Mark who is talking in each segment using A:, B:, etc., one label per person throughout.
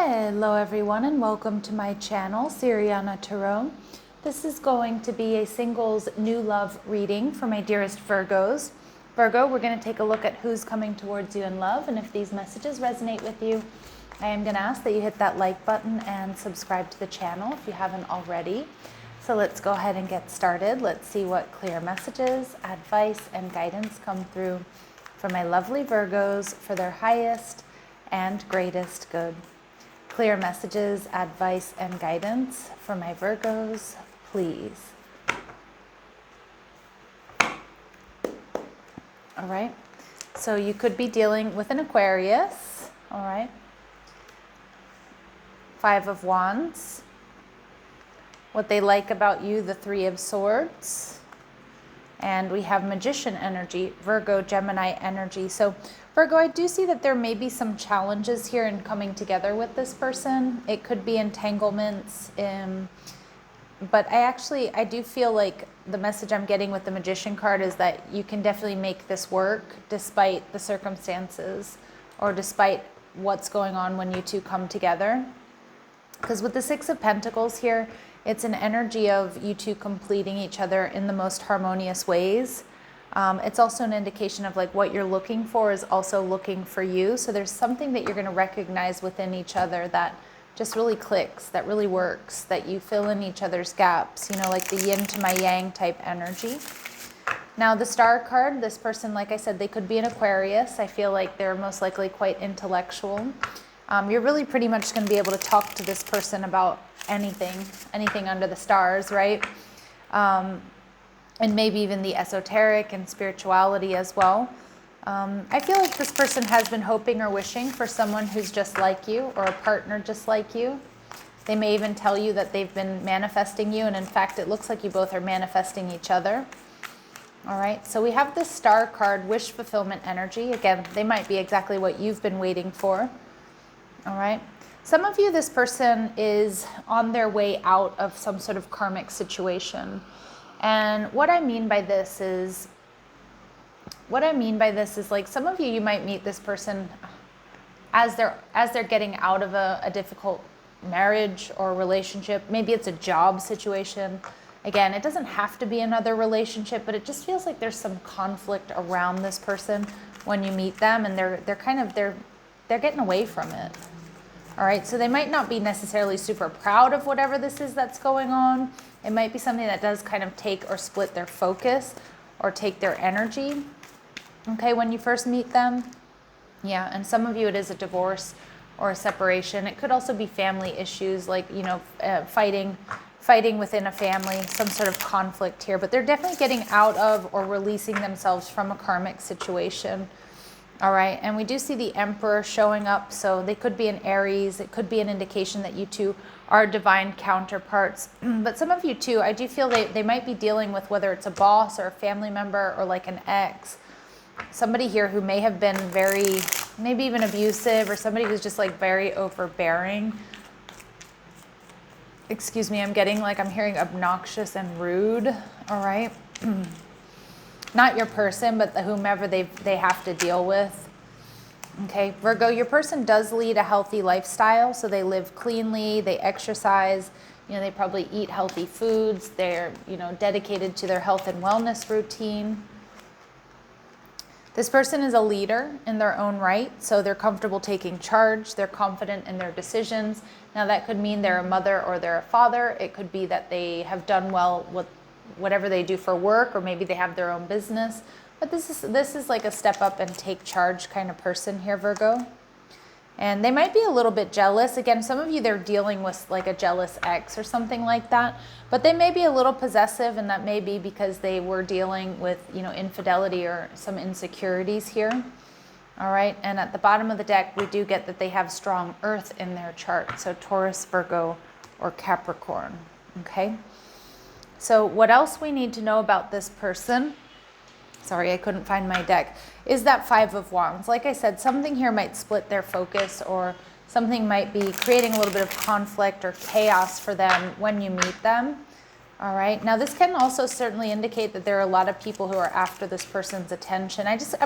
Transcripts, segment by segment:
A: Hello everyone and welcome to my channel, Siriana Tarot. This is going to be a singles new love reading for my dearest Virgos. Virgo, we're going to take a look at who's coming towards you in love, and if these messages resonate with you, I am going to ask that you hit that like button and subscribe to the channel if you haven't already. So let's go ahead and get started. Let's see what clear messages, advice, and guidance come through for my lovely Virgos for their highest and greatest good. Clear messages, advice, and guidance for my Virgos, please. All right, so you could be dealing with an Aquarius, all right? Five of Wands. What they like about you, the Three of Swords. And we have Magician energy, Virgo, Gemini energy. So Virgo, I do see that there may be some challenges here in coming together with this person. It could be entanglements, but I do feel like the message I'm getting with the Magician card is that you can definitely make this work despite the circumstances or despite what's going on when you two come together. Because with the Six of Pentacles here, it's an energy of you two completing each other in the most harmonious ways. It's also an indication of like what you're looking for is also looking for you. So there's something that you're going to recognize within each other that just really clicks, that really works, that you fill in each other's gaps, you know, like the yin to my yang type energy. Now the Star card, this person, like I said, they could be an Aquarius. I feel like they're most likely quite intellectual. You're really pretty much going to be able to talk to this person about anything under the stars, right? And maybe even the esoteric and spirituality as well. I feel like this person has been hoping or wishing for someone who's just like you or a partner just like you. They may even tell you that they've been manifesting you, and in fact, it looks like you both are manifesting each other. All right, so we have this Star card, wish fulfillment energy. Again, they might be exactly what you've been waiting for. All right. Some of you, this person is on their way out of some sort of karmic situation. And what I mean by this is like some of you might meet this person as they're getting out of a difficult marriage or relationship. Maybe it's a job situation. Again, it doesn't have to be another relationship, but it just feels like there's some conflict around this person when you meet them, and they're getting away from it. All right, so they might not be necessarily super proud of whatever this is that's going on. It might be something that does kind of take or split their focus or take their energy, okay, when you first meet them. Yeah, and some of you it is a divorce or a separation. It could also be family issues, like, you know, fighting within a family, some sort of conflict here. But they're definitely getting out of or releasing themselves from a karmic situation. All right, and we do see the Emperor showing up, so they could be an Aries. It could be an indication that you two are divine counterparts. But some of you too, I do feel they might be dealing with whether it's a boss or a family member or like an ex. Somebody here who may have been very, maybe even abusive, or somebody who's just like very overbearing. Excuse me, I'm hearing obnoxious and rude, all right? Not your person, but whomever they have to deal with. Okay, Virgo, your person does lead a healthy lifestyle. So they live cleanly, they exercise, you know, they probably eat healthy foods. They're, you know, dedicated to their health and wellness routine. This person is a leader in their own right. So they're comfortable taking charge. They're confident in their decisions. Now that could mean they're a mother or they're a father. It could be that they have done well with whatever they do for work, or maybe they have their own business. But this is like a step up and take charge kind of person here, Virgo. And they might be a little bit jealous. Again, some of you, they're dealing with like a jealous ex or something like that. But they may be a little possessive, and that may be because they were dealing with, you know, infidelity or some insecurities here. All right, and at the bottom of the deck, we do get that they have strong earth in their chart. So Taurus, Virgo, or Capricorn, okay? So what else we need to know about this person, sorry, I couldn't find my deck, is that Five of Wands. Like I said, something here might split their focus, or something might be creating a little bit of conflict or chaos for them when you meet them. All right, now this can also certainly indicate that there are a lot of people who are after this person's attention. I just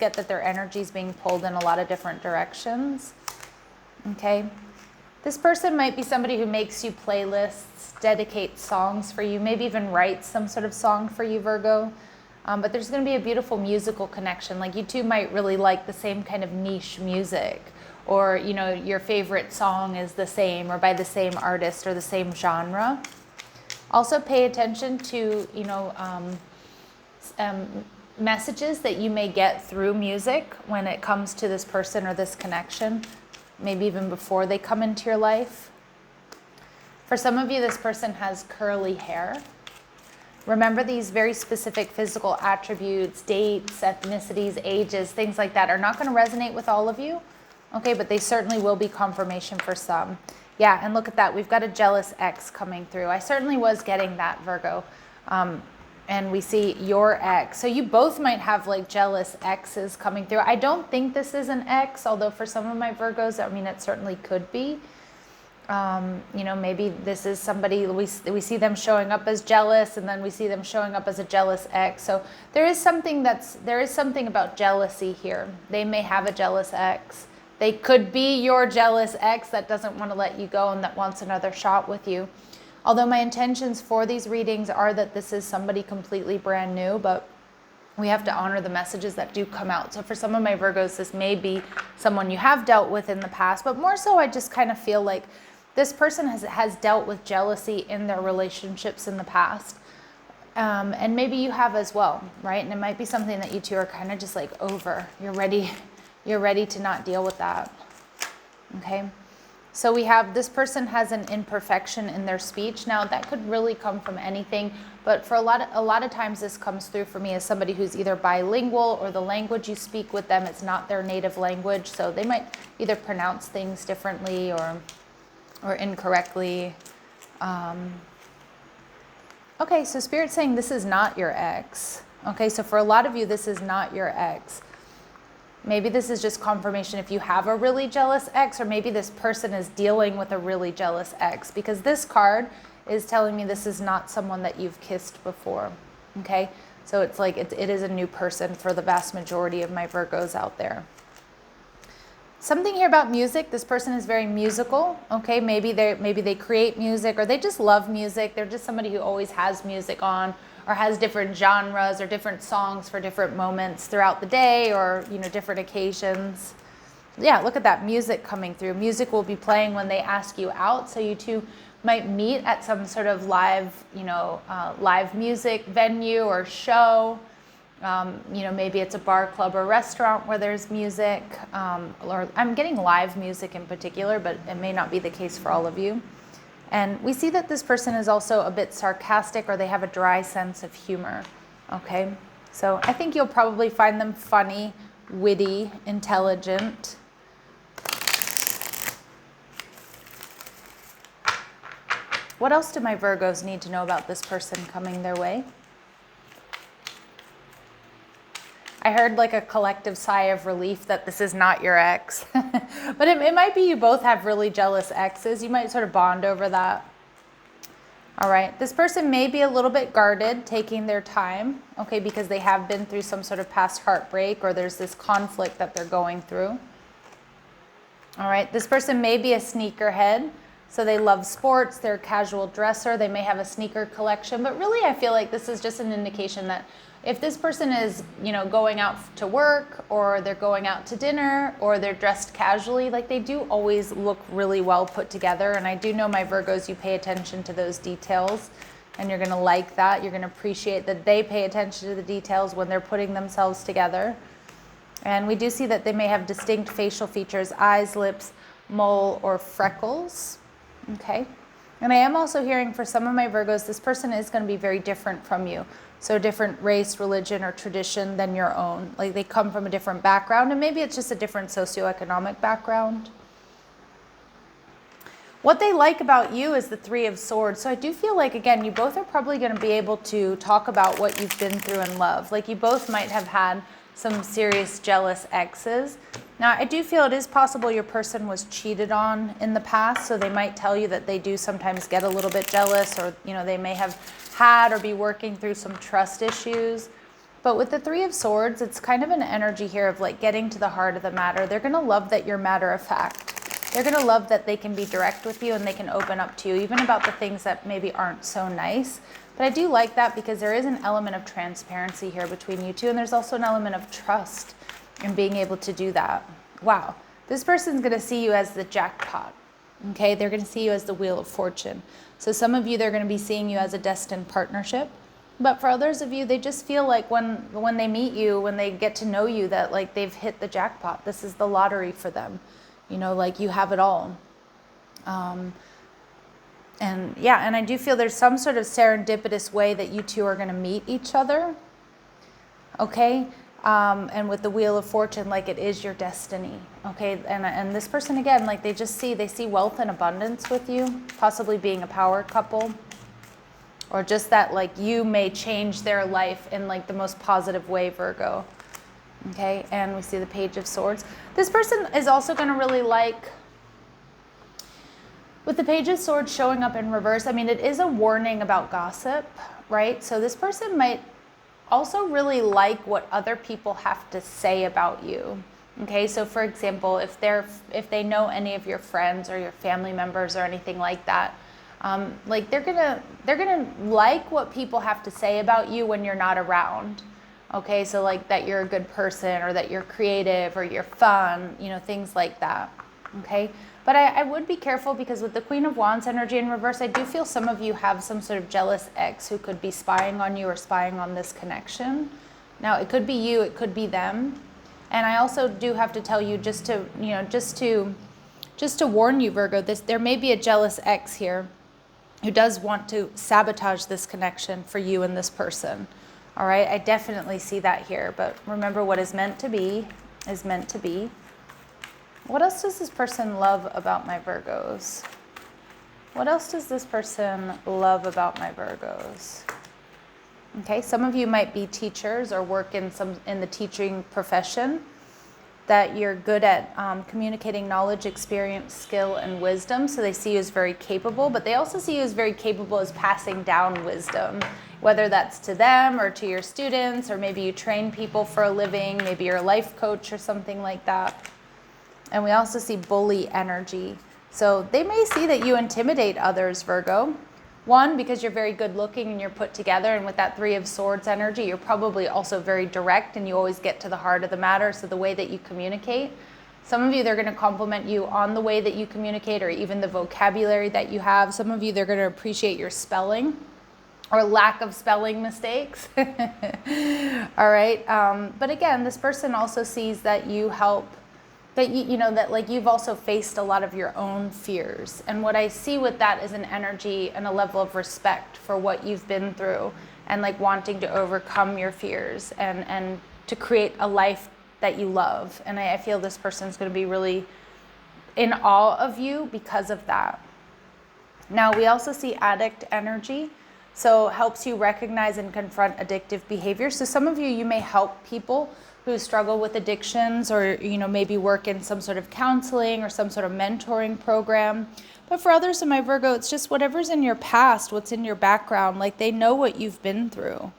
A: get that their energy is being pulled in a lot of different directions. Okay, This person might be somebody who makes you playlists, dedicates songs for you, maybe even writes some sort of song for you, Virgo. But there's going to be a beautiful musical connection. Like you two might really like the same kind of niche music, or, you know, your favorite song is the same or by the same artist or the same genre. Also pay attention to, you know, messages that you may get through music when it comes to this person or this connection, maybe even before they come into your life. For some of you, this person has curly hair. Remember, these very specific physical attributes, dates, ethnicities, ages, things like that are not going to resonate with all of you, okay, but they certainly will be confirmation for some. Yeah, and look at that. We've got a jealous ex coming through. I certainly was getting that, Virgo. And we see your ex. So you both might have like jealous exes coming through. I don't think this is an ex, although for some of my Virgos, I mean, it certainly could be. You know, maybe this is somebody, we see them showing up as jealous, and then we see them showing up as a jealous ex. So there is something about jealousy here. They may have a jealous ex. They could be your jealous ex that doesn't want to let you go and that wants another shot with you. Although my intentions for these readings are that this is somebody completely brand new, but we have to honor the messages that do come out. So for some of my Virgos, this may be someone you have dealt with in the past, but more so I just kind of feel like this person has dealt with jealousy in their relationships in the past. And maybe you have as well, right? And it might be something that you two are kind of just like over. You're ready to not deal with that, okay? So we have, this person has an imperfection in their speech. Now that could really come from anything, but for a lot of times this comes through for me as somebody who's either bilingual, or the language you speak with them, it's not their native language. So they might either pronounce things differently or incorrectly. Okay, so Spirit's saying this is not your ex. Okay, so for a lot of you, this is not your ex. Maybe this is just confirmation if you have a really jealous ex, or maybe this person is dealing with a really jealous ex, because this card is telling me this is not someone that you've kissed before, okay? So it's like it is a new person for the vast majority of my Virgos out there. Something here about music. This person is very musical, okay? Maybe they create music, or they just love music. They're just somebody who always has music on, or has different genres or different songs for different moments throughout the day, or, you know, different occasions. Yeah, look at that music coming through. Music will be playing when they ask you out, so you two might meet at some sort of live, you know, live music venue or show. You know, maybe it's a bar, club, or restaurant where there's music. Or I'm getting live music in particular, but it may not be the case for all of you. And we see that this person is also a bit sarcastic, or they have a dry sense of humor, okay? So I think you'll probably find them funny, witty, intelligent. What else do my Virgos need to know about this person coming their way? I heard like a collective sigh of relief that this is not your ex. But it might be you both have really jealous exes. You might sort of bond over that. All right, this person may be a little bit guarded, taking their time, okay, because they have been through some sort of past heartbreak, or there's this conflict that they're going through. All right, this person may be a sneakerhead. So they love sports, they're a casual dresser, they may have a sneaker collection, but really I feel like this is just an indication that if this person is, you know, going out to work, or they're going out to dinner, or they're dressed casually, like they do always look really well put together. And I do know my Virgos, you pay attention to those details, and you're gonna like that. You're gonna appreciate that they pay attention to the details when they're putting themselves together. And we do see that they may have distinct facial features, eyes, lips, mole, or freckles. Okay, and I am also hearing for some of my Virgos, this person is going to be very different from you. So different race, religion, or tradition than your own. Like they come from a different background, and maybe it's just a different socioeconomic background. What they like about you is the Three of Swords. So I do feel like, again, you both are probably going to be able to talk about what you've been through in love. Like you both might have had some serious jealous exes. Now, I do feel it is possible your person was cheated on in the past, so they might tell you that they do sometimes get a little bit jealous, or, you know, they may have had or be working through some trust issues. But with the Three of Swords, it's kind of an energy here of like getting to the heart of the matter. They're going to love that you're matter of fact. They're going to love that they can be direct with you and they can open up to you, even about the things that maybe aren't so nice. But I do like that because there is an element of transparency here between you two, and there's also an element of trust in being able to do that. Wow. This person's going to see you as the jackpot. Okay, they're going to see you as the Wheel of Fortune. So some of you, they're going to be seeing you as a destined partnership. But for others of you, they just feel like when they meet you, when they get to know you, that like they've hit the jackpot. This is the lottery for them. You know, like you have it all. And yeah, and I do feel there's some sort of serendipitous way that you two are going to meet each other. Okay. And with the Wheel of Fortune, like it is your destiny. Okay. And this person, again, like they see wealth and abundance with you, possibly being a power couple, or just that like you may change their life in like the most positive way, Virgo. Okay. And we see the Page of Swords. This person is also going to really like, with the Page of Swords showing up in reverse, I mean, it is a warning about gossip, right? So this person might also really like what other people have to say about you. Okay, so for example, if they know any of your friends or your family members or anything like that, like they're gonna like what people have to say about you when you're not around. Okay, so like that you're a good person, or that you're creative, or you're fun, you know, things like that. Okay, but I would be careful, because with the Queen of Wands energy in reverse, I do feel some of you have some sort of jealous ex who could be spying on you or spying on this connection. Now, it could be you, it could be them. And I also do have to tell you, just to warn you, Virgo, there may be a jealous ex here who does want to sabotage this connection for you and this person. All right, I definitely see that here. But remember, what is meant to be is meant to be. What else does this person love about my Virgos? What else does this person love about my Virgos? Okay, some of you might be teachers or work in the teaching profession, that you're good at communicating knowledge, experience, skill, and wisdom. So they see you as very capable, but they also see you as very capable as passing down wisdom, whether that's to them or to your students, or maybe you train people for a living, maybe you're a life coach or something like that. And we also see bully energy. So they may see that you intimidate others, Virgo. One, because you're very good looking and you're put together, and with that Three of Swords energy, you're probably also very direct and you always get to the heart of the matter. So the way that you communicate, some of you, they're going to compliment you on the way that you communicate, or even the vocabulary that you have. Some of you, they're going to appreciate your spelling or lack of spelling mistakes. All right. But again, this person also sees that you help, that you know, that like you've also faced a lot of your own fears. And what I see with that is an energy and a level of respect for what you've been through, and like wanting to overcome your fears and to create a life that you love. And I feel this person's going to be really in awe of you because of that. Now, we also see addict energy. So helps you recognize and confront addictive behavior. So some of you, you may help people who struggle with addictions, or, you know, maybe work in some sort of counseling or some sort of mentoring program. But for others of my Virgo, it's just whatever's in your past, what's in your background, like they know what you've been through.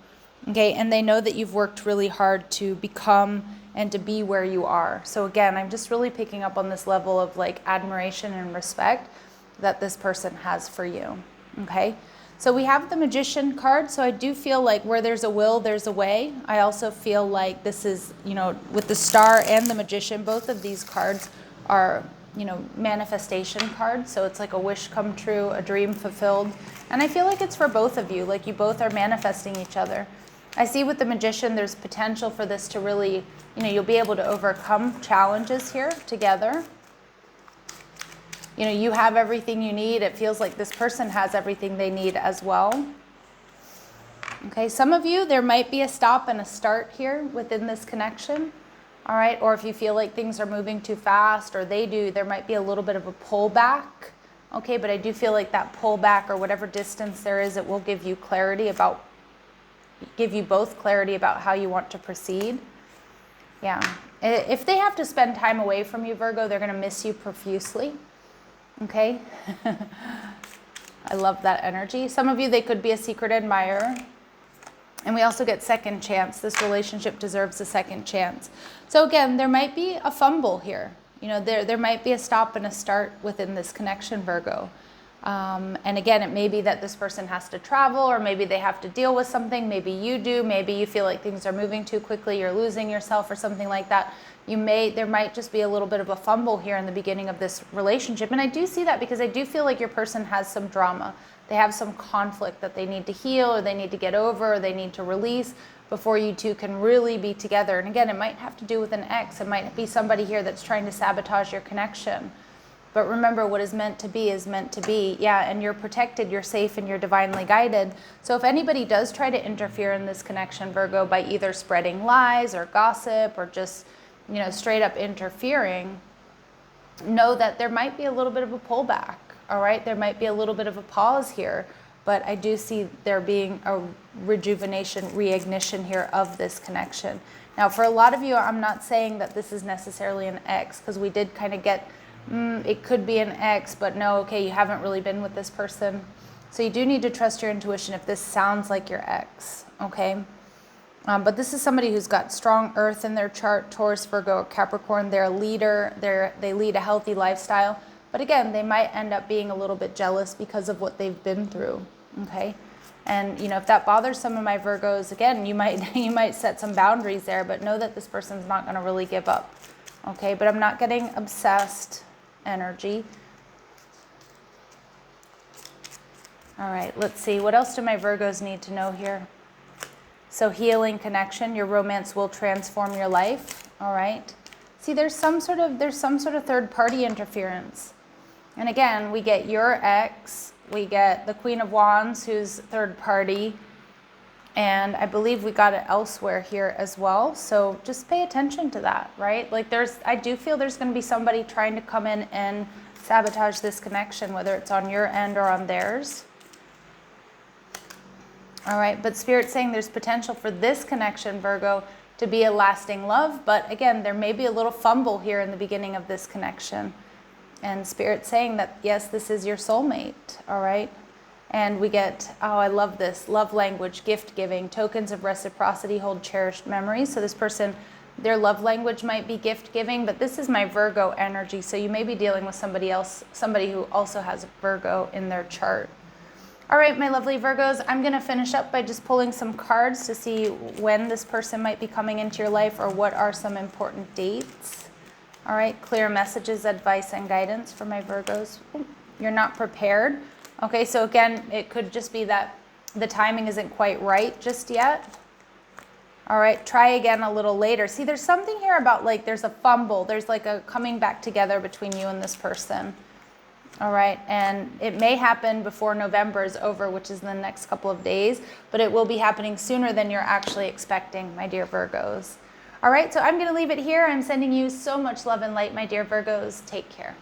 A: Okay, and they know that you've worked really hard to become and to be where you are. So again, I'm just really picking up on this level of like admiration and respect that this person has for you. Okay. So we have the Magician card. So I do feel like where there's a will, there's a way. I also feel like this is, you know, with the Star and the Magician, both of these cards are, you know, manifestation cards. So it's like a wish come true, a dream fulfilled. And I feel like it's for both of you, like you both are manifesting each other. I see with the Magician, there's potential for this to really, you know, you'll be able to overcome challenges here together. You know, you have everything you need. It feels like this person has everything they need as well. Okay, some of you, there might be a stop and a start here within this connection. All right, or if you feel like things are moving too fast, or they do, there might be a little bit of a pullback. Okay, but I do feel like that pullback, or whatever distance there is, it will give you clarity about, give you both clarity about how you want to proceed. Yeah, if they have to spend time away from you, Virgo, they're going to miss you profusely. Okay. I love that energy. Some of you, they could be a secret admirer. And we also get second chance. This relationship deserves a second chance. So again, there might be a fumble here. You know, there might be a stop and a start within this connection, Virgo. And again, it may be that this person has to travel, or maybe they have to deal with something. Maybe you do. Maybe you feel like things are moving too quickly. You're losing yourself or something like that. There might just be a little bit of a fumble here in the beginning of this relationship. And I do see that because I do feel like your person has some drama. They have some conflict that they need to heal, or they need to get over, or they need to release before you two can really be together. And again, it might have to do with an ex. It might be somebody here that's trying to sabotage your connection. But remember, what is meant to be is meant to be. Yeah, and you're protected, you're safe, and you're divinely guided. So if anybody does try to interfere in this connection, Virgo, by either spreading lies or gossip or just, you know, straight up interfering, know that there might be a little bit of a pullback, all right? There might be a little bit of a pause here, but I do see there being a rejuvenation, reignition here of this connection. Now, for a lot of you, I'm not saying that this is necessarily an ex, because we did kind of get, it could be an ex, but no, okay, you haven't really been with this person. So you do need to trust your intuition if this sounds like your ex, okay? But this is somebody who's got strong earth in their chart, Taurus, Virgo, or Capricorn. They're a leader. They lead a healthy lifestyle. But again, they might end up being a little bit jealous because of what they've been through, okay? And, you know, if that bothers some of my Virgos, again, you might set some boundaries there, but know that this person's not going to really give up, okay? But I'm not getting obsessed energy. All right, let's see. What else do my Virgos need to know here? So healing connection, your romance will transform your life, all right? See, there's some sort of third-party interference. And again, we get your ex, we get the Queen of Wands, who's third party, and I believe we got it elsewhere here as well. So just pay attention to that, right? Like I do feel there's going to be somebody trying to come in and sabotage this connection, whether it's on your end or on theirs. All right, but Spirit's saying there's potential for this connection, Virgo, to be a lasting love. But again, there may be a little fumble here in the beginning of this connection. And Spirit's saying that, yes, this is your soulmate, all right? And we get, oh, I love this, love language, gift giving, tokens of reciprocity hold cherished memories. So this person, their love language might be gift giving, but this is my Virgo energy. So you may be dealing with somebody else, somebody who also has Virgo in their chart. All right, my lovely Virgos, I'm going to finish up by just pulling some cards to see when this person might be coming into your life, or what are some important dates. All right, clear messages, advice, and guidance for my Virgos. Ooh, you're not prepared. Okay, so again, it could just be that the timing isn't quite right just yet. All right, try again a little later. See, there's something here about like there's a fumble. There's like a coming back together between you and this person. All right, and it may happen before November is over, which is in the next couple of days, but it will be happening sooner than you're actually expecting, my dear Virgos. All right, so I'm going to leave it here. I'm sending you so much love and light, my dear Virgos. Take care.